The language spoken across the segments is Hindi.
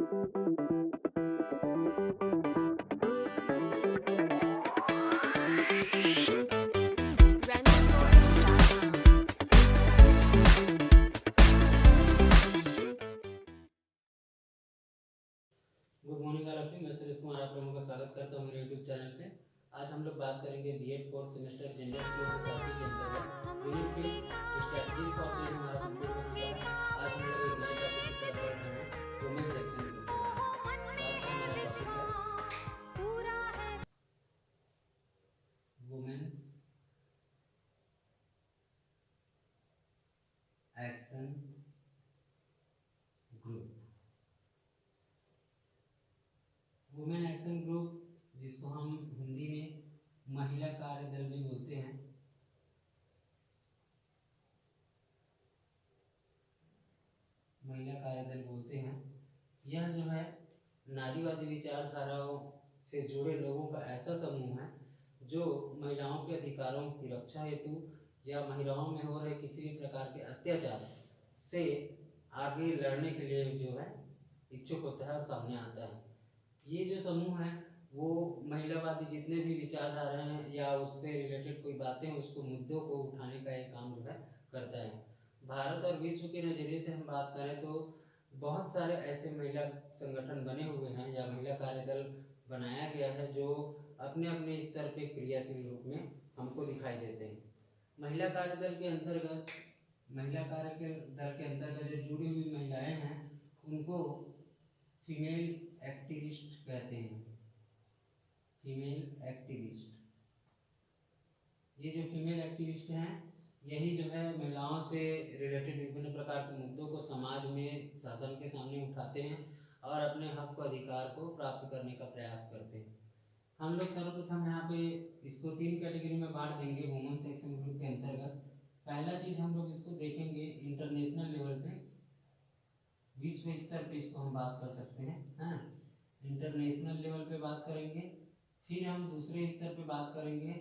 Good morning all of you. मैं सुरेश कुमार आप लोगों का स्वागत करता हूँ मेरे यूट्यूब चैनल पे। आज हम लोग बात करेंगे BEd fourth semester gender study society के अंतर्गत यूनिट 5 स्ट्रेटजीज फॉर चेंज हमारा कंप्लीट हो चुका है। आज हम लोग एक नए टॉपिक की तरफ बढ़ रहे हैं, वुमेन सेक्शन ग्रुप के बारे में। तो आज का हमारा टॉपिक है women's action group. Women action group, जिसको हम हिंदी में महिला कार्य दल भी बोलते हैं, महिला कार्यदल बोलते हैं। यह जो है नारीवादी विचारधाराओं से जुड़े लोगों का ऐसा समूह है जो महिलाओं के अधिकारों की रक्षा हेतु या महिलाओं में हो रहे किसी भी प्रकार के अत्याचार से आगे लड़ने के लिए जो है इच्छुक होता है और सामने आता है। ये जो समूह है वो महिलावादी जितने भी विचारधारा हैं या उससे रिलेटेड कोई बातें हैं उसको मुद्दों को उठाने का एक काम जो है करता है। भारत और विश्व के नज़रिए से हम बात करें तो बहुत सारे ऐसे महिला संगठन बने हुए हैं या महिला कार्यदल बनाया गया है जो अपने अपने स्तर पे क्रियाशील रूप में हमको दिखाई देते हैं। महिला कार्यदल के अंतर्गत महिला कार्य के दल के अंतर्गत जो जुड़ी हुई महिलाएं हैं उनको फीमेल एक्टिविस्ट कहते हैं। फीमेल एक्टिविस्ट, ये जो फीमेल एक्टिविस्ट हैं यही जो है महिलाओं से रिलेटेड विभिन्न प्रकार के मुद्दों को समाज में शासन के सामने उठाते हैं और अपने हक को अधिकार को प्राप्त करने का प्रयास करते हैं। हम लोग सर्वप्रथम यहाँ पे इसको 3 कैटेगरी में बांट देंगे वुमेन सेक्शन ग्रुप के अंतर्गत। पहला चीज हम लोग इसको देखेंगे इंटरनेशनल लेवल पे, विश्व स्तर पे इसको हम बात कर सकते हैं, है ना। इंटरनेशनल लेवल पे बात करेंगे, फिर हम दूसरे स्तर पे बात करेंगे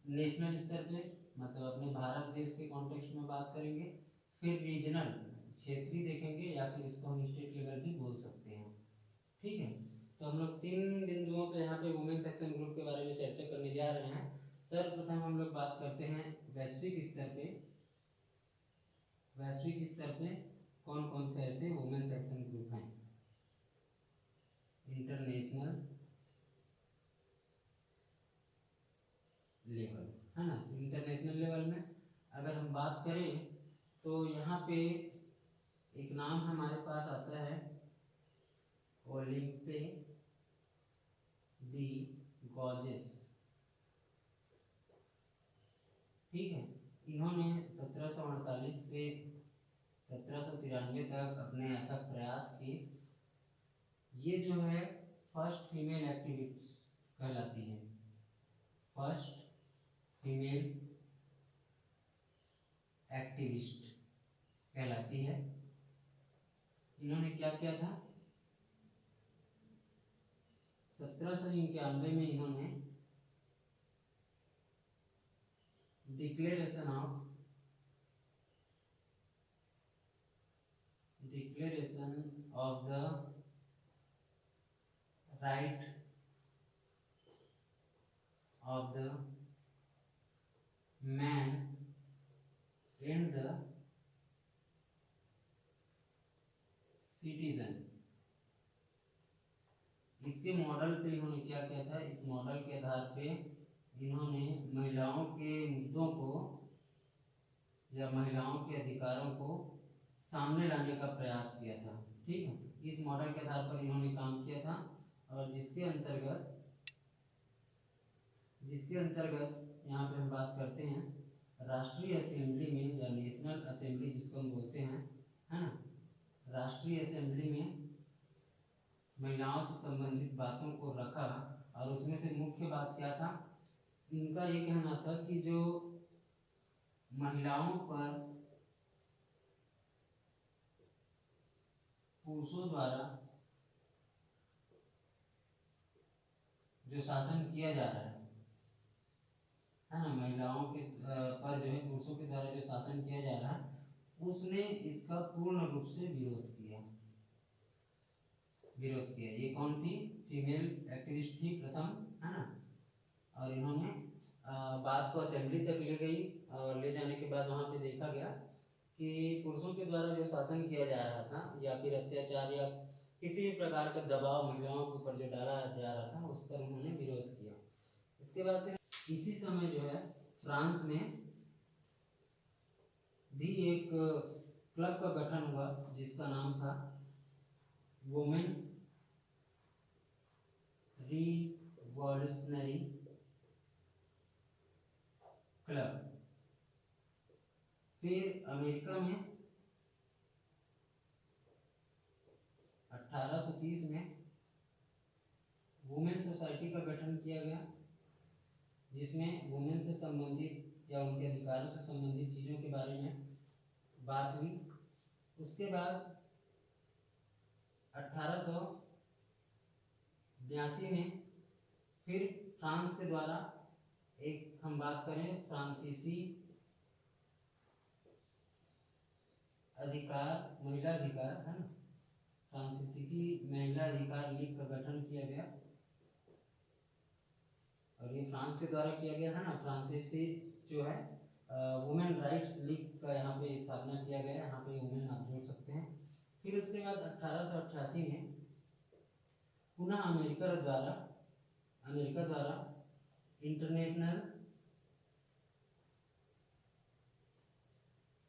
नेशनल स्तर पे, मतलब अपने भारत देश के कॉन्टेक्स्ट में बात करेंगे, फिर रीजनल क्षेत्रीय देखेंगे या फिर इसको हम स्टेट लेवल भी बोल सकते हैं। ठीक है, तो हम लोग 3 बिंदुओं पे यहाँ पे वुमेन सेक्शन ग्रुप के बारे में चर्चा करने जा रहे हैं। सर्वप्रथम हम लोग बात करते हैं वैश्विक स्तर पे। वैश्विक स्तर पे कौन कौन से ऐसे वुमेन सेक्शन ग्रुप हैं इंटरनेशनल लेवल, है ना। इंटरनेशनल लेवल में अगर हम बात करें तो यहाँ पे एक नाम हमारे पास आता है ओलिम्पे डी गॉजेस। ठीक है, इन्होंने 1748 से 1793 तक अपने अथक प्रयास किए। ये जो है फर्स्ट फीमेल एक्टिविस्ट कहलाती है, फर्स्ट फीमेल एक्टिविस्ट कहलाती है। इन्होंने क्या किया था, 1791 में इन्होंने declaration of the right of the man and the citizen, इसके मॉडल पे इन्होंने क्या किया था, इस मॉडल के आधार पे इन्होंने महिलाओं के मुद्दों को या महिलाओं के अधिकारों को सामने लाने का प्रयास किया था। ठीक है, इस मॉडल के आधार पर इन्होंने काम किया था और जिसके अंतर्गत यहाँ पे हम बात करते हैं राष्ट्रीय असेंबली में या नेशनल असेंबली जिसको हम बोलते हैं, है ना। राष्ट्रीय असेंबली में महिलाओं से संबंधित बातों को रखा और उसमें से मुख्य बात क्या था, इनका ये कहना था कि जो महिलाओं पर पुरुषों द्वारा जो शासन किया जा रहा है ना, महिलाओं के पर जो है पुरुषों के द्वारा जो शासन किया जा रहा है उसने इसका पूर्ण रूप से विरोध किया। विरोध किया। ये कौन थी? फीमेल एक्टिविस्ट थी प्रथम, है ना। और इन्होंने बात को असेंबली तक ले गई और ले जाने के बाद वहाँ पे देखा गया कि पुरुषों के द्वारा जो शासन किया जा रहा था या फिर अत्याचार या किसी भी प्रकार का दबाव महिलाओं के ऊपर जो डाला जा रहा था उस पर उन्होंने विरोध किया। इसके बाद फिर इसी समय जो है फ्रांस में भी एक क्लब का गठन हुआ जिसका नाम था वुमेन रिवॉल्यूशनरी क्लब। फिर अमेरिका में 1830 में वुमेन सोसाइटी का गठन किया गया जिसमें वुमेन से संबंधित या उनके अधिकारों से संबंधित चीज़ों के बारे में बात हुई। उसके बाद 1882 में फिर फ्रांस के द्वारा एक हम बात करें फ्रांसीसी अधिकार महिला अधिकार, है ना, फ्रांसीसी की महिला अधिकार लीग का गठन किया गया और ये फ्रांस के द्वारा किया गया, है ना। फ्रांसीसी जो है वुमेन राइट्स लीग का यहाँ पे स्थापना किया गया, यहाँ पे वुमेन आप जोड़ सकते हैं। फिर उसके बाद 1888 में पुनः अमेरिका द्वारा इंटरनेशनल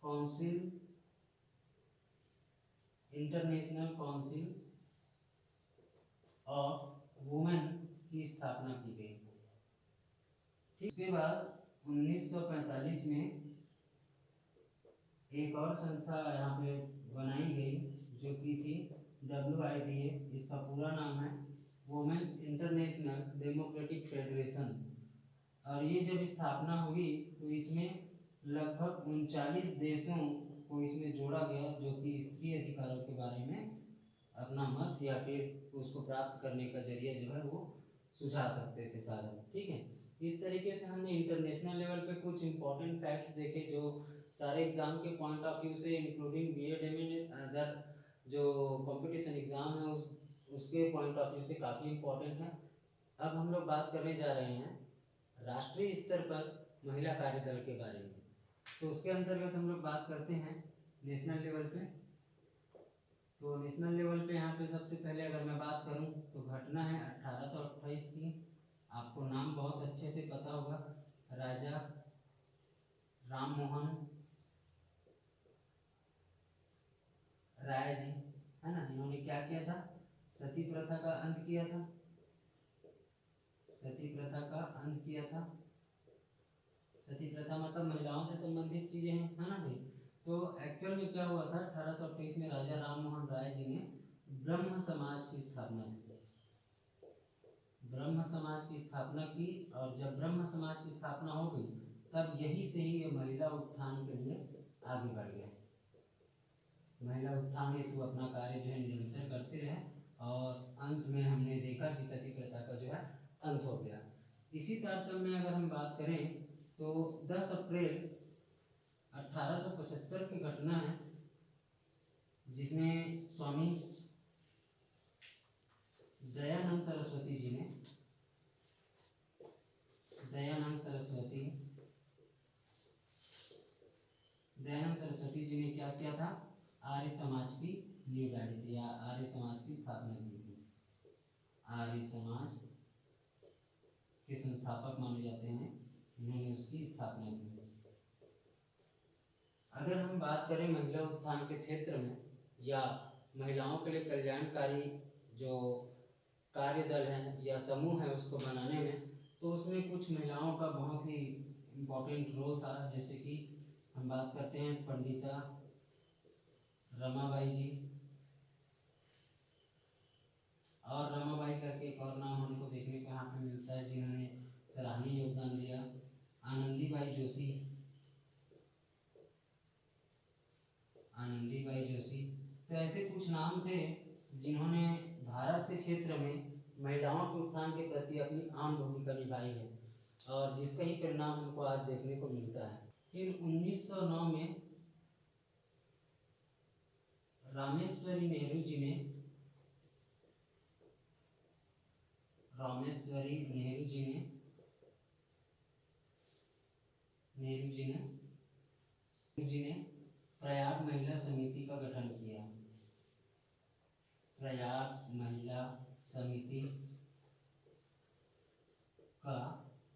काउंसिल ऑफ वुमेन की स्थापना की गई। इसके बाद 1945 में एक और संस्था यहाँ पे बनाई गई जो कि थी WIDA। इसका पूरा नाम है वुमेन्स इंटरनेशनल डेमोक्रेटिक फेडरेशन। और ये जब स्थापना हुई तो इसमें लगभग 39 देशों को इसमें जोड़ा गया जो कि स्त्री अधिकारों के बारे में अपना मत या फिर उसको प्राप्त करने का जरिया जो है वो सुझा सकते थे साधन। ठीक है, इस तरीके से हमने इंटरनेशनल लेवल पे कुछ इंपॉर्टेंट फैक्ट्स देखे जो सारे एग्जाम के पॉइंट ऑफ व्यू से इंक्लूडिंग B.Ed M.Ed अदर जो कंपटीशन एग्जाम है उसके पॉइंट ऑफ व्यू से काफ़ी इम्पोर्टेंट है। अब हम लोग बात करने जा रहे हैं राष्ट्रीय स्तर पर महिला कार्यदल के बारे में। तो उसके अंतर्गत हम लोग बात करते हैं नेशनल लेवल पे। तो नेशनल लेवल पे यहाँ पे सबसे पहले अगर मैं बात करूँ तो घटना है 1828 की। आपको नाम बहुत अच्छे से पता होगा, राजा राम मोहन राय जी, है ना। इन्होंने क्या किया था? सती प्रथा का अंत किया था। सती प्रथा का अंत किया था। सती प्रथा मतलब महिलाओं से संबंधित चीजें हैं, है ना भाई। तो एक्चुअल में क्या हुआ था 1828 में राजा राम मोहन राय जी ने ब्रह्म समाज की स्थापना की। ब्रह्म समाज की स्थापना की और जब ब्रह्म समाज की स्थापना हो गई तब यही से ही ये महिला उत्थान के लिए आगे बढ़ गए। महिला उत्थान हेतु अपना कार्य जो है निरंतर करते रहे और अंत में हमने देखा कि सती प्रथा का जो है अंत हो गया। इसी तारतम्य में अगर हम बात करें तो 10 अप्रैल 1875 की घटना है जिसमें स्वामी दयानंद सरस्वती जी ने क्या किया था? आर्य समाज की नींव डाली थी या आर्य समाज की स्थापना की थी। आर्य समाज के संस्थापक माने जाते हैं, इन्होंने उसकी स्थापना की। अगर हम बात करें महिला उत्थान के क्षेत्र में या महिलाओं के लिए कल्याणकारी जो कार्यदल है या समूह है उसको बनाने में, तो उसमें कुछ महिलाओं का बहुत ही इम्पोर्टेंट रोल था। जैसे कि हम बात करते हैं पंडिता रमाबाई जी, और रमाबाई करके एक और नाम हमको देखने को यहाँ पे मिलता है जिन्होंने सराहनीय योगदान दिया, आनंदीबाई जोशी। तो ऐसे कुछ नाम थे जिन्होंने भारत के क्षेत्र में महिलाओं के उत्थान के प्रति अपनी आम भूमिका निभाई है और जिसका ही परिणाम हमको आज देखने को मिलता है। फिर 1909 में रामेश्वरी नेहरू जी ने भुवनेश्वरी नेहरू जी ने प्रयाग महिला समिति का गठन किया। प्रयाग महिला समिति का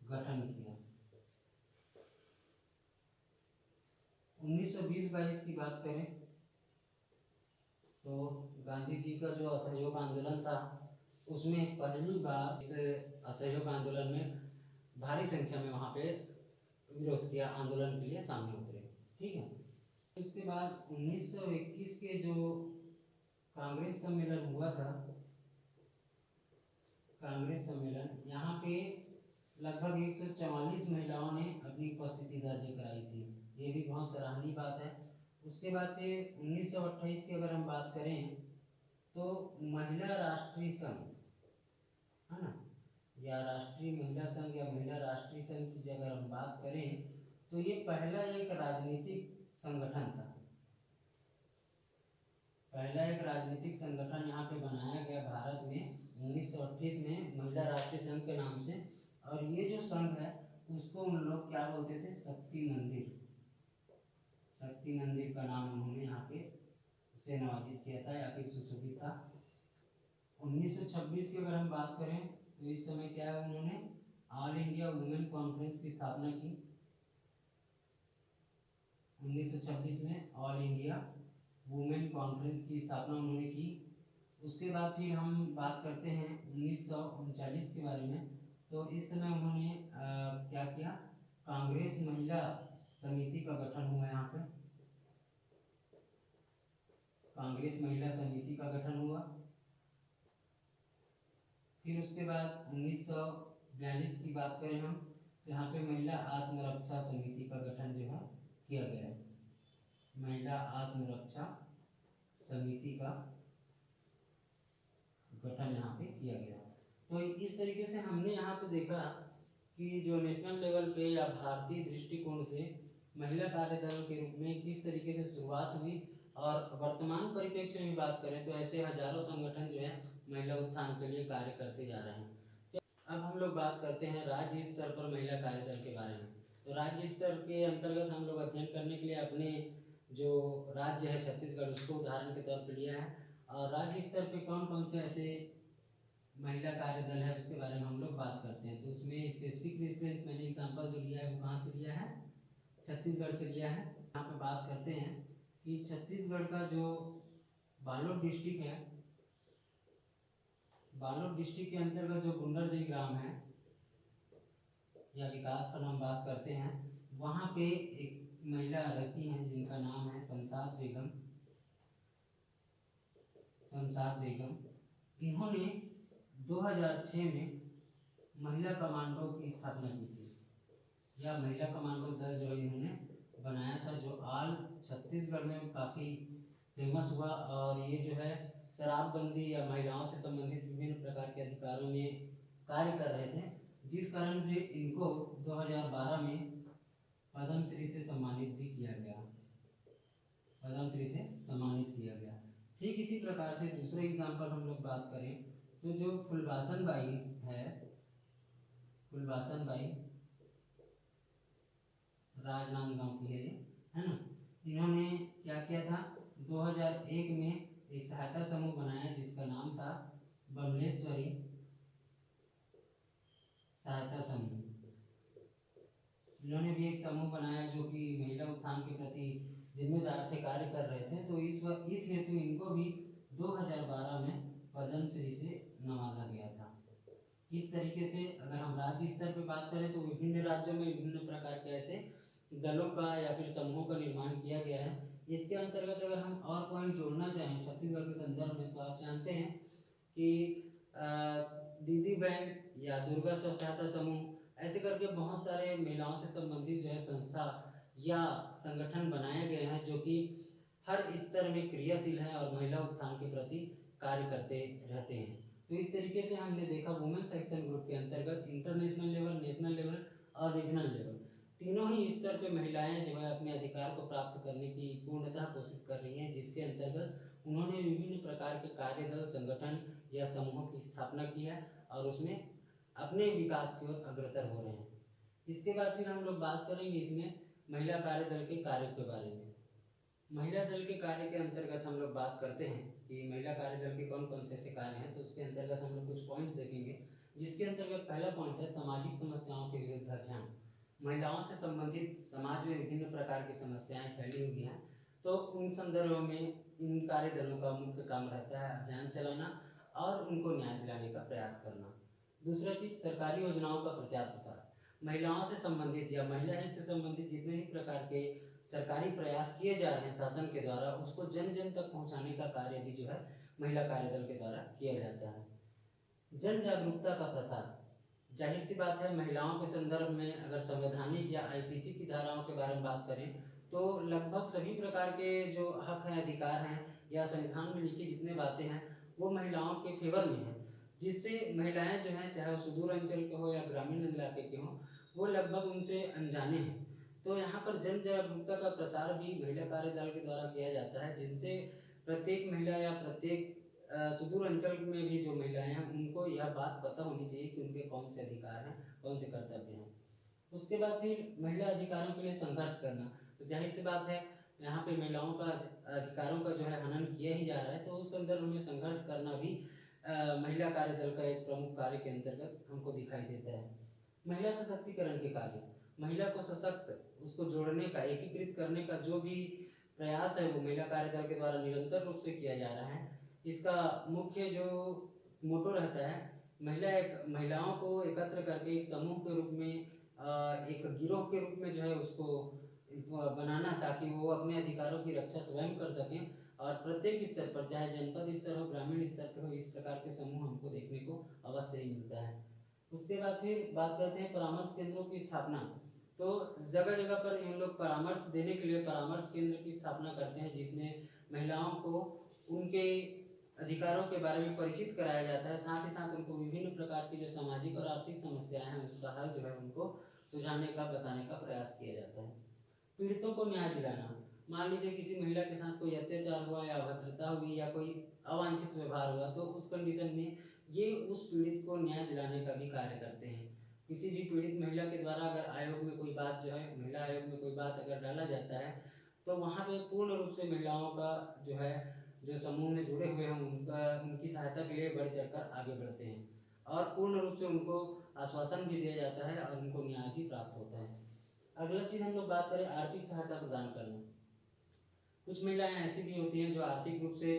गठन किया। 1920-22 की बात करें तो गांधी जी का जो असहयोग आंदोलन था उसमें पहली बार इस असहयोग आंदोलन में भारी संख्या में वहां पे विरोध किया, आंदोलन के लिए सामने उतरे। ठीक है, उसके बाद 1921 के जो कांग्रेस सम्मेलन हुआ था, कांग्रेस सम्मेलन, यहाँ पे लगभग 144 महिलाओं ने अपनी उपस्थिति दर्ज कराई थी। ये भी बहुत सराहनीय बात है। उसके बाद फिर 1928 की अगर हम बात करें तो महिला राष्ट्रीय संघ, है ना, या राष्ट्रीय महिला संघ या महिला राष्ट्रीय संघ की अगर हम बात करें तो ये पहला एक राजनीतिक संगठन था। पहला एक राजनीतिक संगठन यहाँ पे बनाया गया भारत में 1928 में महिला राष्ट्रीय संघ के नाम से। और ये जो संघ है उसको उन लोग क्या बोलते थे, शक्ति मंदिर। शक्ति मंदिर का नाम उन्होंने यहाँ पे से नवाजित किया था या फिर सुशोभित था। 1926 की अगर हम बात करें तो इस समय क्या है, उन्होंने ऑल इंडिया वुमेन कॉन्फ्रेंस की स्थापना की। 1926 में ऑल इंडिया वुमेन कॉन्फ्रेंस की स्थापना उन्होंने की। उसके बाद फिर हम बात करते हैं 1939 के बारे में। तो इस समय उन्होंने क्या किया, कांग्रेस महिला समिति का गठन हुआ। यहाँ पे कांग्रेस महिला समिति का गठन हुआ। फिर उसके बाद 1942 की बात करें हम तो यहाँ पे महिला आत्मरक्षा समिति का गठन जो है किया गया। महिला आत्मरक्षा समिति का गठन यहाँ पे किया गया। तो इस तरीके से हमने यहाँ पे देखा कि जो नेशनल लेवल पे या भारतीय दृष्टिकोण से महिला कार्यदल के रूप में किस तरीके से शुरुआत हुई, और वर्तमान परिप्रेक्ष्य में बात करें तो ऐसे हजारों संगठन जो है महिला उत्थान के लिए कार्य करते जा रहे हैं। तो अब हम लोग बात करते हैं राज्य स्तर पर महिला कार्यदल के बारे में। तो राज्य स्तर के अंतर्गत हम लोग अध्ययन करने के लिए अपने जो राज्य है छत्तीसगढ़ उसको उदाहरण के तौर पर लिया है। और राज्य स्तर पे कौन कौन से ऐसे महिला कार्यदल है उसके बारे में हम लोग बात करते हैं। तो उसमें स्पेसिफिक रेफरेंस मैंने एग्जांपल जो लिया है वो कहाँ से लिया है, छत्तीसगढ़ से लिया है। यहाँ पे बात करते हैं कि छत्तीसगढ़ का जो बालोद डिस्ट्रिक्ट है, बालोद डिस्ट्रिक्ट के अंतर्गत जो गुंडरदेही ग्राम है या विकास खंड हम बात करते हैं, वहाँ पे एक महिला रहती हैं जिनका नाम है शमशाद बेगम। शमशाद बेगम, इन्होंने 2006 में महिला कमांडो की स्थापना की थी, या महिला कमांडो दल जो इन्होंने बनाया था, जो ऑल छत्तीसगढ़ में काफ़ी फेमस हुआ। और ये जो है शराबबंदी या महिलाओं से संबंधित विभिन्न प्रकार के अधिकारों में कार्य कर रहे थे, जिस कारण से इनको 2012 में पद्मश्री से सम्मानित भी किया गया। पद्मश्री से सम्मानित किया गया। ठीक इसी प्रकार से दूसरे एग्जाम्पल हम लोग बात करें तो जो फुलबासन बाई है, फुलबासन बाई राजनांदगांव की है ना, इन्होंने क्या किया था, 2001 में एक सहायता समूह बनाया जिसका नाम था बमलेश्वरी सहायता समूह। इन्होंने भी एक समूह बनाया जो कि महिला उत्थान के प्रति जिम्मेदार थे, कार्य कर रहे थे। तो इस हेतु इनको भी 2012 में पद्मश्री से नवाजा गया था। इस तरीके से अगर हम राज्य स्तर पर बात करें तो विभिन्न राज्यों में विभिन्न प्रकार के ऐसे दलों का या फिर समूहों का निर्माण किया गया है। इसके अंतर्गत अगर हम और पॉइंट जोड़ना चाहें छत्तीसगढ़ के संदर्भ में, तो आप जानते हैं कि दीदी बैंक या दुर्गा स्व सहायता समूह ऐसे करके बहुत सारे महिलाओं से संबंधित जो है संस्था या संगठन बनाए गए हैं जो कि हर स्तर में क्रियाशील हैं और महिला उत्थान के प्रति कार्य करते रहते हैं। तो इस तरीके से हमने देखा वुमेन्स एक्शन ग्रुप के अंतर्गत इंटरनेशनल लेवल, नेशनल लेवल और रीजनल लेवल तीनों ही स्तर पे महिलाएं जो है अपने अधिकार को प्राप्त करने की पूर्णतः कोशिश कर रही हैं, जिसके अंतर्गत उन्होंने विभिन्न प्रकार के कार्यदल, संगठन या समूहों की स्थापना की है और उसमें अपने विकास की ओर अग्रसर हो रहे हैं। इसके बाद फिर हम लोग बात करेंगे इसमें महिला कार्य दल के कार्य के बारे में। महिला दल के कार्य के अंतर्गत हम लोग बात करते हैं कि महिला कार्य दल के कौन कौन से ऐसे कार्य हैं, तो उसके अंतर्गत हम लोग कुछ पॉइंट्स देखेंगे, जिसके अंतर्गत पहला पॉइंट है सामाजिक समस्याओं के विरुद्ध अभियान। महिलाओं से संबंधित समाज में विभिन्न प्रकार की समस्याएं फैली हुई हैं, तो उन संदर्भों में इन कार्य दलों का मुख्य काम रहता है अभियान चलाना और उनको न्याय दिलाने का प्रयास करना। दूसरा चीज़ सरकारी योजनाओं का प्रचार प्रसार। महिलाओं से संबंधित या महिला हित से संबंधित जितने भी प्रकार के सरकारी प्रयास किए जा रहे हैं शासन के द्वारा, उसको जन जन तक पहुंचाने का कार्य भी जो है महिला कार्य दल के द्वारा किया जाता है। जन जागरूकता का प्रसार। जाहिर सी बात है, महिलाओं के संदर्भ में अगर संवैधानिक या आईपीसी की धाराओं के बारे में बात करें तो लगभग सभी प्रकार के जो हक हैं, अधिकार हैं या संविधान में लिखी जितने बातें हैं वो महिलाओं के फेवर में हैं, जिससे महिलाएं जो हैं चाहे वो सुदूर अंचल के हो या ग्रामीण इलाके के हों, वो लगभग उनसे अनजाने हैं। तो यहाँ पर जन जागरूकता का प्रसार भी महिला कार्य दल के द्वारा किया जाता है, जिनसे प्रत्येक महिला या प्रत्येक सुदूर अंचल में भी जो महिलाएं हैं उनको यह बात पता होनी चाहिए कि उनके कौन से अधिकार हैं, कौन से कर्तव्य हैं। उसके बाद फिर महिला अधिकारों के लिए संघर्ष करना। तो जाहिर सी बात है, यहाँ पे महिलाओं का अधिकारों का जो है हनन किया ही जा रहा है, तो उस संदर्भ में संघर्ष करना भी महिला कार्य दल का एक प्रमुख कार्य के अंतर्गत हमको दिखाई देता है। महिला सशक्तिकरण के कार्य। महिला को सशक्त, उसको जोड़ने का, एकीकृत करने का जो भी प्रयास है वो महिला कार्य दल के द्वारा निरंतर रूप से किया जा रहा है। इसका मुख्य जो मोटो रहता है, महिलाओं को एकत्र करके एक समूह के रूप में, एक गिरोह के रूप में जो है उसको बनाना, ताकि वो अपने अधिकारों की रक्षा स्वयं कर सकें। और प्रत्येक स्तर पर, चाहे जनपद स्तर हो, ग्रामीण स्तर पर हो, इस प्रकार के समूह हमको देखने को अवश्य ही मिलता है। उसके बाद फिर बात करते हैं परामर्श केंद्रों की स्थापना। तो जगह जगह पर इन लोग परामर्श देने के लिए परामर्श केंद्र की स्थापना करते हैं, जिसमें महिलाओं को उनके अधिकारों के बारे में परिचित कराया जाता है, साथ ही साथ उनको विभिन्न प्रकार की जो सामाजिक और आर्थिक समस्याएं हैं उसका हल जो है उनको सुझाने का, बताने का प्रयास किया जाता है। पीड़ितों को न्याय दिलाना। मान लीजिए किसी महिला के साथ कोई अत्याचार हुआ या अभद्रता हुई या कोई अवांछित व्यवहार हुआ, तो उस कंडीशन में ये उस पीड़ित को न्याय दिलाने का भी कार्य करते हैं। किसी भी पीड़ित महिला के द्वारा अगर आयोग में कोई बात जो है, महिला आयोग में कोई बात अगर डाला जाता है, तो वहाँ पे पूर्ण रूप से महिलाओं का जो है, जो समूह में जुड़े हुए हैं उनकी सहायता के लिए बढ़ चढ़कर आगे बढ़ते हैं और पूर्ण रूप से उनको आश्वासन भी दिया जाता है और उनको न्याय भी प्राप्त होता है। अगला चीज़ हम लोग बात करें आर्थिक सहायता प्रदान करना। कुछ महिलाएं ऐसी भी होती हैं जो आर्थिक रूप से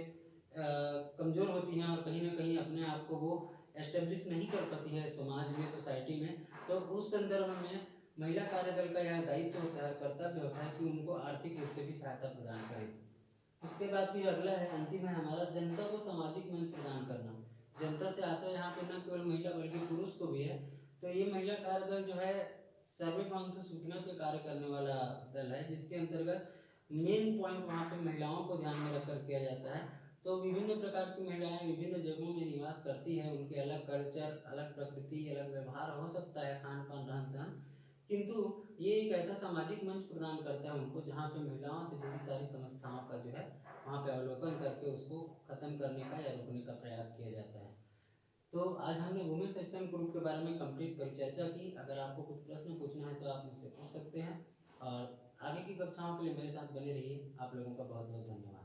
कमज़ोर होती हैं और कहीं ना कहीं अपने आप को वो एस्टेब्लिश नहीं कर पाती है समाज में, सोसाइटी में। तो उस संदर्भ में महिला कार्य दल का यह दायित्व होता है, कर्तव्य होता है कि उनको आर्थिक रूप से भी सहायता प्रदान करें। उसके बाद फिर अगला है, अंतिम है हमारा, जनता को सामाजिक मंच प्रदान करना। जनता से आशा यहाँ पे न केवल महिला बल्कि पुरुष को भी है। तो ये महिला कार्य दल जो है सर्वभौमत्व सूचना पे कार्य करने वाला दल है, जिसके अंतर्गत मेन पॉइंट वहाँ पे महिलाओं को ध्यान में रखकर किया जाता है। तो विभिन्न प्रकार की महिलाएं विभिन्न जगहों में निवास करती है, उनके अलग कल्चर, अलग प्रकृति, अलग व्यवहार हो सकता है, खान पान, रहन सहन, किंतु ये एक ऐसा सामाजिक मंच प्रदान करता है उनको, जहाँ पे महिलाओं से जुड़ी सारी समस्याओं का जो है वहाँ पे अवलोकन करके उसको खत्म करने का या रोकने का प्रयास किया जाता है। तो आज हमने वुमेन सेक्शन ग्रुप के बारे में कंप्लीट परिचर्चा की। अगर आपको कुछ प्रश्न पूछना है तो आप मुझसे पूछ सकते हैं और आगे की कक्षाओं के लिए मेरे साथ बने रहिए। आप लोगों का बहुत बहुत धन्यवाद।